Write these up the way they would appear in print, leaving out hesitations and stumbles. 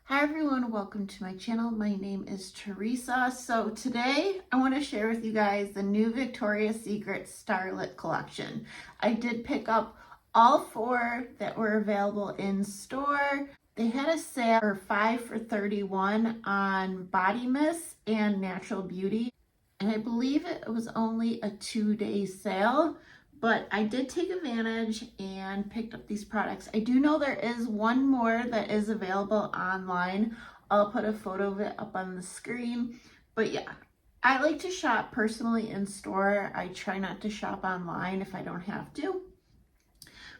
Hi everyone, welcome to my channel. My name is Teresa. So today I want to share with you guys the new Victoria's Secret Starlit collection. I did pick up all four that were available in store. They had a sale for 5 for $31 on body mist and natural beauty. And I believe it was only a 2-day sale, but I did take advantage and picked up these products. I do know there is one more that is available online. I'll put a photo of it up on the screen. But yeah, I like to shop personally in store. I try not to shop online if I don't have to.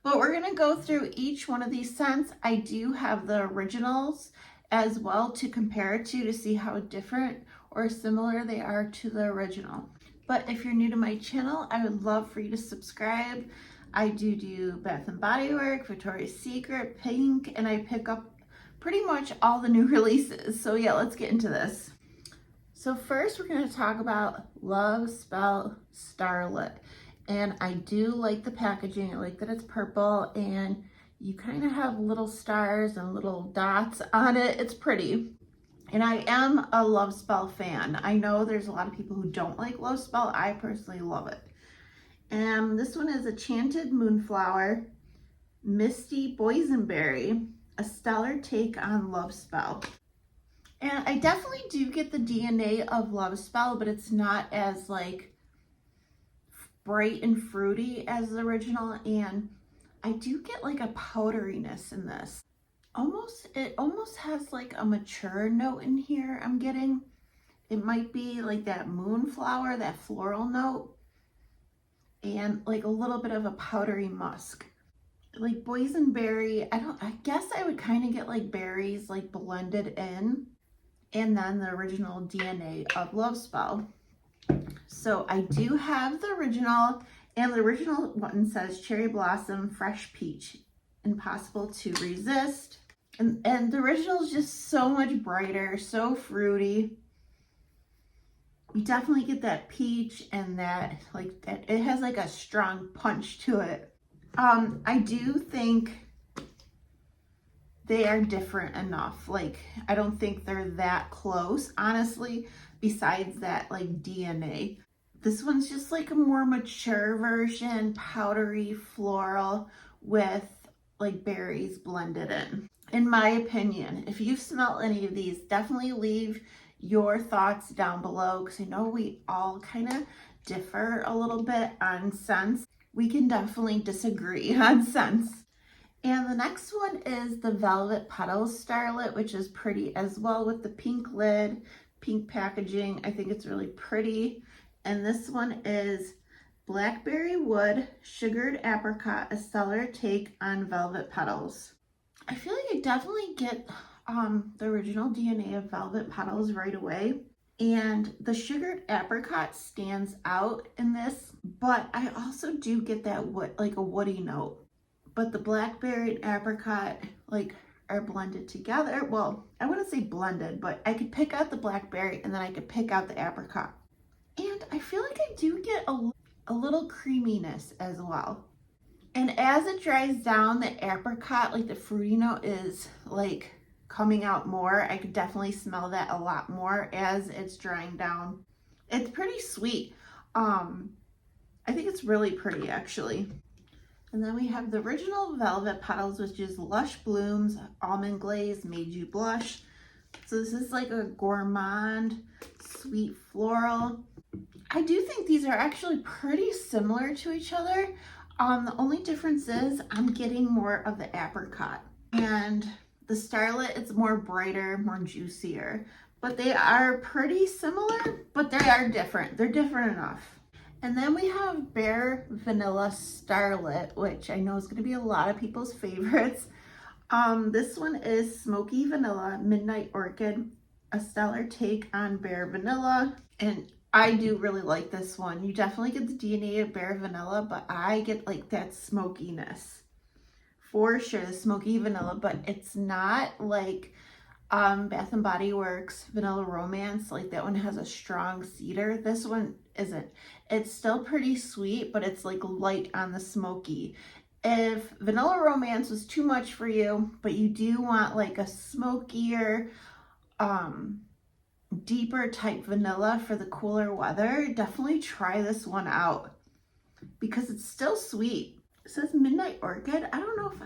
But we're gonna go through each one of these scents. I do have the originals as well to compare it to see how different or similar they are to the original. But if you're new to my channel, I would love for you to subscribe. I do Bath and Body Works, Victoria's Secret, Pink, and I pick up pretty much all the new releases. So yeah, let's get into this. So first we're gonna talk about Love Spell Starlit. And I do like the packaging. I like that it's purple and you kind of have little stars and little dots on it. It's pretty. And I am a Love Spell fan. I know there's a lot of people who don't like Love Spell. I personally love it. And this one is Enchanted Moonflower, Misty Boysenberry, a stellar take on Love Spell. And I definitely do get the DNA of Love Spell, but it's not as like bright and fruity as the original. And I do get like a powderiness in this. It almost has like a mature note in here I'm getting. It might be like that moonflower, that floral note, and like a little bit of a powdery musk. Like boysenberry, I guess I would kind of get like berries like blended in, and then the original DNA of Love Spell. So I do have the original, and the original one says Cherry Blossom, Fresh Peach, Impossible to Resist. And the original is just so much brighter, so fruity. You definitely get that peach and that it has like a strong punch to it. I do think they are different enough. Like, I don't think they're that close, honestly, besides that like DNA. This one's just like a more mature version, powdery, floral with like berries blended in my opinion. If you smell any of these, definitely leave your thoughts down below, because I know we all kind of differ a little bit on scents. We can definitely disagree on scents. And the next one is the Velvet Puddles Starlit, which is pretty as well with the pink lid, pink packaging. I think it's really pretty. And this one is Blackberry Wood Sugared Apricot, a stellar take on Velvet Petals. I feel like I definitely get the original DNA of Velvet Petals right away. And the sugared apricot stands out in this, but I also do get that like a woody note. But the blackberry and apricot like are blended together. Well, I wouldn't say blended, but I could pick out the blackberry and then I could pick out the apricot. And I feel like I do get a little creaminess as well. And as it dries down, the apricot, like the fruity note is like coming out more. I could definitely smell that a lot more as it's drying down. It's pretty sweet. I think it's really pretty actually. And then we have the original Velvet Petals, which is Lush Blooms, Almond Glaze, Made You Blush. So this is like a gourmand, sweet floral. I do think these are actually pretty similar to each other. The only difference is I'm getting more of the apricot, and the Starlit, it's more brighter, more juicier, but they are pretty similar, but they are different. They're different enough. And then we have Bare Vanilla Starlit, which I know is going to be a lot of people's favorites. This one is Smoky Vanilla Midnight Orchid, a stellar take on Bare Vanilla, and I do really like this one. You definitely get the DNA of Bare Vanilla, but I get like that smokiness. For sure, the smoky vanilla, but it's not like Bath and Body Works Vanilla Romance. Like that one has a strong cedar. This one isn't. It's still pretty sweet, but it's like light on the smoky. If Vanilla Romance was too much for you, but you do want like a smokier, deeper type vanilla for the cooler weather, definitely try this one out because it's still sweet. It says Midnight Orchid. I don't know if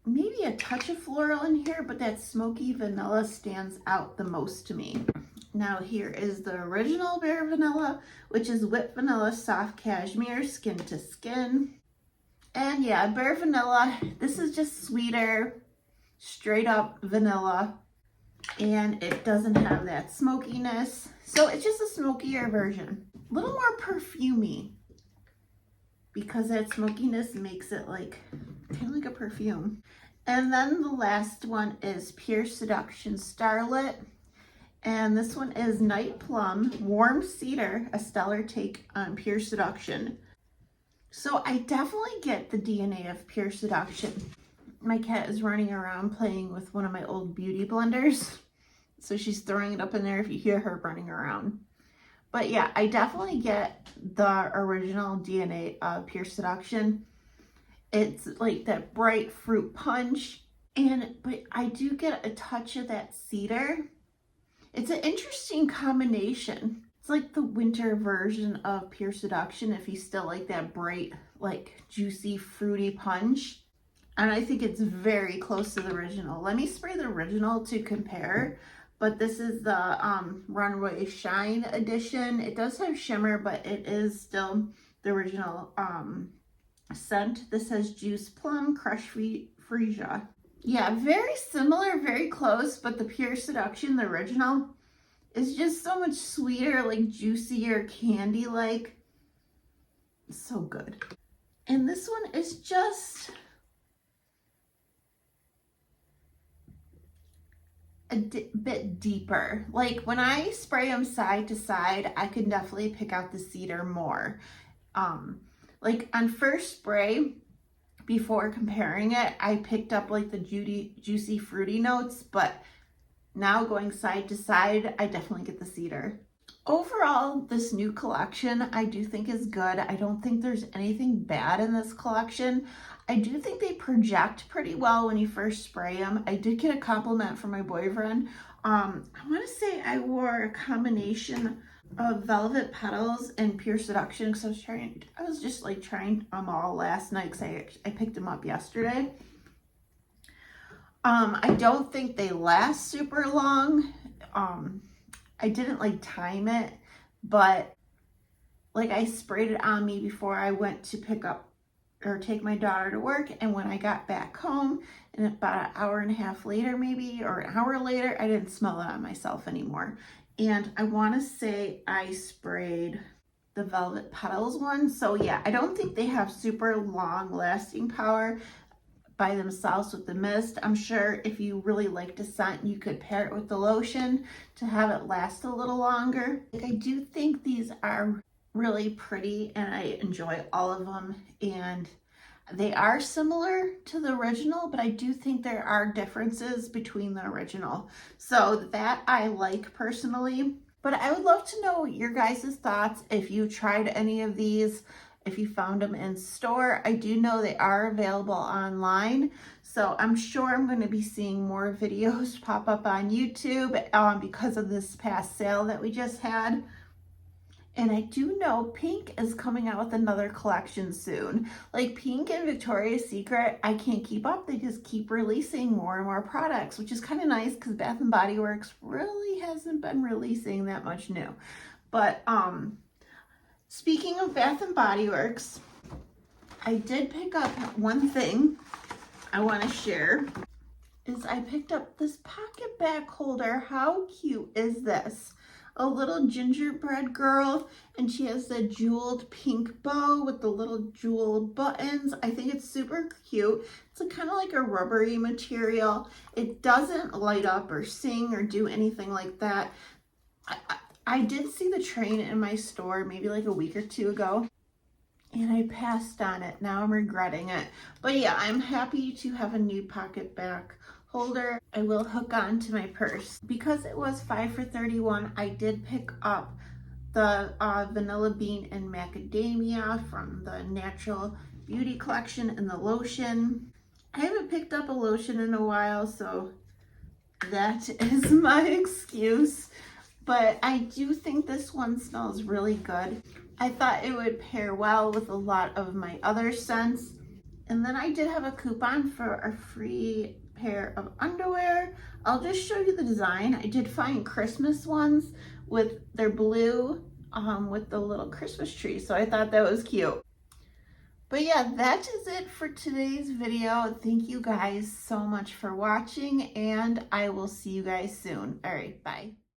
maybe a touch of floral in here, but that smoky vanilla stands out the most to me. Now here is the original Bare Vanilla, which is whipped vanilla, soft cashmere, skin to skin. And yeah, Bare Vanilla, this is just sweeter, straight up vanilla, and it doesn't have that smokiness. So it's just a smokier version. A little more perfumey because that smokiness makes it like kind of like a perfume. And then the last one is Pure Seduction Starlit. And this one is Night Plum, Warm Cedar, a stellar take on Pure Seduction. So I definitely get the DNA of Pure Seduction. My cat is running around playing with one of my old beauty blenders. So she's throwing it up in there if you hear her running around. But yeah, I definitely get the original DNA of Pure Seduction. It's like that bright fruit punch. But I do get a touch of that cedar. It's an interesting combination. It's like the winter version of Pure Seduction if you still like that bright, like juicy, fruity punch. And I think it's very close to the original. Let me spray the original to compare. But this is the Runway Shine edition. It does have shimmer, but it is still the original scent. This has Juice Plum, Crush Freesia. Yeah, very similar, very close, but the Pure Seduction, the original, is just so much sweeter, like juicier, candy-like. So good. And this one is just a bit deeper. Like when I spray them side to side, I can definitely pick out the cedar more. Like on first spray, before comparing it, I picked up like the juicy, fruity notes, but now going side to side, I definitely get the cedar. Overall, this new collection I do think is good. I don't think there's anything bad in this collection. I do think they project pretty well when you first spray them. I did get a compliment from my boyfriend. I want to say I wore a combination of Velvet Petals and Pure Seduction because I was just like trying them all last night because I picked them up yesterday. I don't think they last super long. I didn't like time it, but like I sprayed it on me before I went to pick up or take my daughter to work, and when I got back home and about an hour and a half later maybe, or an hour later, I didn't smell it on myself anymore. And I want to say I sprayed the Velvet Petals one. So yeah, I don't think they have super long lasting power by themselves with the mist. I'm sure if you really liked a scent, you could pair it with the lotion to have it last a little longer. Like, I do think these are really pretty and I enjoy all of them, and they are similar to the original, but I do think there are differences between the original. So that I like personally, but I would love to know your guys' thoughts if you tried any of these, if you found them in store. I do know they are available online, so I'm sure I'm going to be seeing more videos pop up on YouTube because of this past sale that we just had. And I do know Pink is coming out with another collection soon. Like Pink and Victoria's Secret, I can't keep up. They just keep releasing more and more products, which is kind of nice because Bath and Body Works really hasn't been releasing that much new. But speaking of Bath and Body Works, I did pick up one thing I want to share. Is I picked up this pocket bag holder. How cute is this? A little gingerbread girl, and she has the jeweled pink bow with the little jeweled buttons. I think it's super cute. It's kind of like a rubbery material. It doesn't light up or sing or do anything like that. I did see the train in my store maybe like a week or two ago, and I passed on it. Now I'm regretting it. But yeah, I'm happy to have a new pocket bag holder. I will hook on to my purse. Because it was 5 for $31, I did pick up the vanilla bean and macadamia from the natural beauty collection and the lotion. I haven't picked up a lotion in a while, so that is my excuse. But I do think this one smells really good. I thought it would pair well with a lot of my other scents. And then I did have a coupon for a free pair of underwear. I'll just show you the design. I did find Christmas ones with their blue with the little Christmas tree. So I thought that was cute. But yeah, that is it for today's video. Thank you guys so much for watching, and I will see you guys soon. All right, bye.